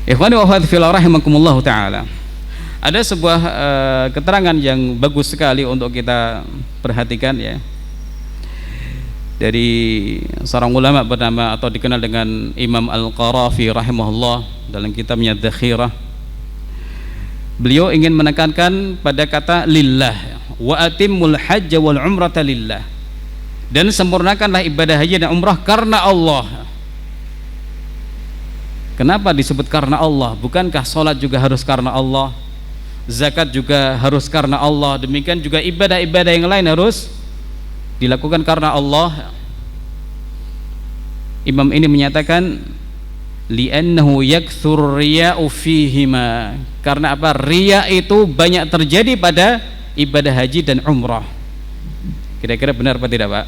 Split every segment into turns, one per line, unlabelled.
Ikhwani wa akhwati fillah rahimakumullah taala. Ada sebuah keterangan yang bagus sekali untuk kita perhatikan ya, dari seorang ulama bernama atau dikenal dengan Imam Al-Qarafi rahimahullah dalam kitabnya Dzakhirah. Beliau ingin menekankan pada kata lillah, wa atimmul hajja wal umrata lillah, dan sempurnakanlah ibadah haji dan umrah karena Allah. Kenapa disebut karena Allah? Bukankah sholat juga harus karena Allah, zakat juga harus karena Allah, demikian juga ibadah-ibadah yang lain harus dilakukan karena Allah? Imam ini menyatakan li'annahu yakthur riya'u fihima, karena apa? Riya itu banyak terjadi pada ibadah haji dan umrah. Kira-kira benar apa tidak, Pak?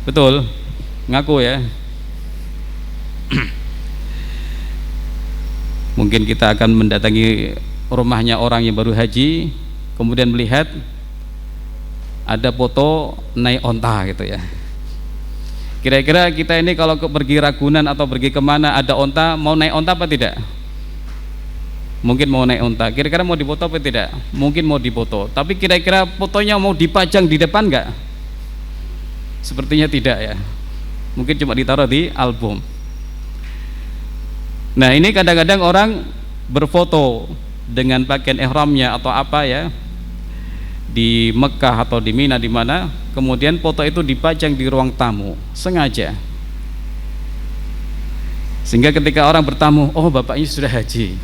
Betul? Ngaku ya. Mungkin kita akan mendatangi rumahnya orang yang baru haji, kemudian melihat ada foto naik onta gitu ya. Kira-kira kita ini kalau pergi Ragunan atau pergi kemana ada onta, mau naik onta apa tidak? Mungkin mau naik onta. Kira-kira mau dipoto apa tidak? Mungkin mau dipoto. Tapi kira-kira fotonya mau dipajang di depan enggak? Sepertinya tidak ya. Mungkin cuma ditaruh di album. Nah, ini kadang-kadang orang berfoto dengan pakaian ihramnya atau apa ya, di Mekah atau di Mina di mana, kemudian foto itu dipajang di ruang tamu sengaja, sehingga ketika orang bertamu, oh bapaknya sudah haji.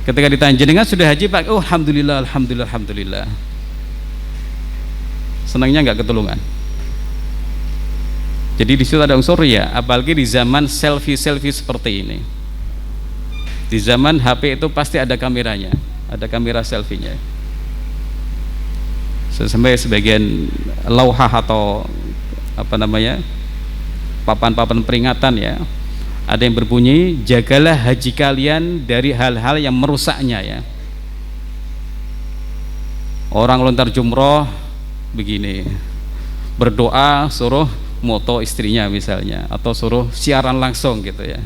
Ketika ditanya jenengan sudah haji Pak, oh alhamdulillah, alhamdulillah, alhamdulillah. Senangnya nggak ketulungan. Jadi di situ ada unsur ya, apalagi di zaman selfie seperti ini. Di zaman HP itu pasti ada kameranya, ada kamera selfie-nya. Sampai sebagian lauhah atau apa namanya, papan-papan peringatan ya, ada yang berbunyi jagalah haji kalian dari hal-hal yang merusaknya ya. Orang lontar jumroh begini, berdoa suruh moto istrinya misalnya, atau suruh siaran langsung gitu ya.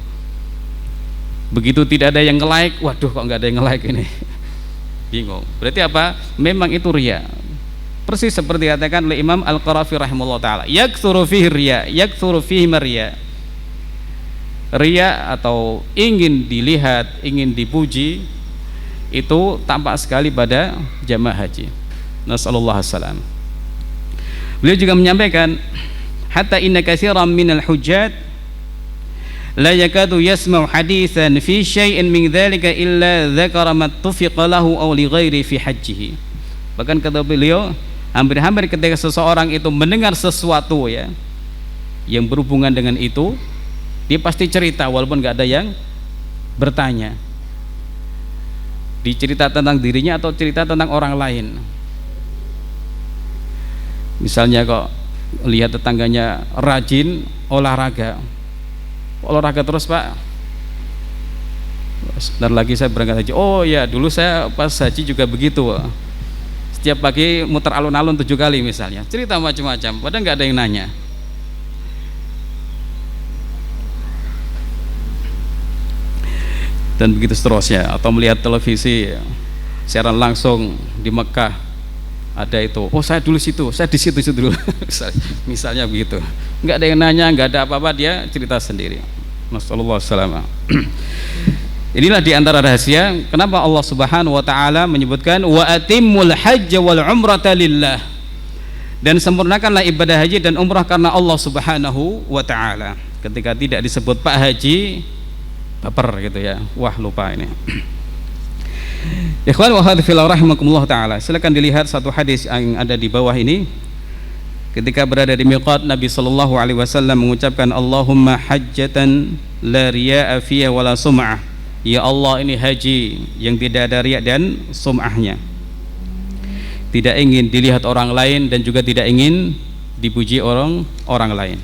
Begitu tidak ada yang nge-like, waduh kok nggak ada yang nge-like ini, bingung. Berarti apa? Memang itu riya. Persis seperti dikatakan oleh Imam Al-Qarafi rahimahullah taala, yaktsuru fihi riya, yaktsuru fihi riya. Riya atau ingin dilihat, ingin dipuji, itu tampak sekali pada jamaah haji. Nasallallahu alaihi wasallam. Beliau juga menyampaikan, hatta inna katsiran minal hujjat la yakadu yasma'u haditsan fi syai'in min dzalika illa dzakara ma tufiqa lahu aw li ghairi fi hajjihi. Bahkan kata beliau, hampir-hampir ketika seseorang itu mendengar sesuatu ya yang berhubungan dengan itu, dia pasti cerita walaupun nggak ada yang bertanya. Dicerita tentang dirinya atau cerita tentang orang lain. Misalnya kok lihat tetangganya rajin olahraga terus Pak, sebentar lagi saya berangkat haji. Oh ya, dulu saya pas haji juga begitu, setiap pagi muter alun-alun 7 kali misalnya, cerita macam-macam, padahal nggak ada yang nanya. Dan begitu seterusnya. Atau melihat televisi siaran langsung di Mekah, ada itu, oh saya dulu situ, saya di situ dulu misalnya begitu, nggak ada yang nanya, nggak ada apa-apa, dia cerita sendiri. Nasallallahu alaihi wasallam. Inilah diantara rahasia kenapa Allah Subhanahu wa taala menyebutkan wa atimmul hajja wal umrata lillah, dan sempurnakanlah ibadah haji dan umrah karena Allah Subhanahu wa taala. Ketika tidak disebut Pak Haji, baper gitu ya, wah lupa ini. Ikhwan wa akhwati fillah rahimakumullah taala. Silakan dilihat satu hadis yang ada di bawah ini. Ketika berada di miqat, Nabi sallallahu alaihi wasallam mengucapkan Allahumma hajjatan la riya'a fiha wala sum'ah. Ya Allah, ini haji yang tidak ada riya dan sum'ahnya. Tidak ingin dilihat orang lain dan juga tidak ingin dipuji orang lain.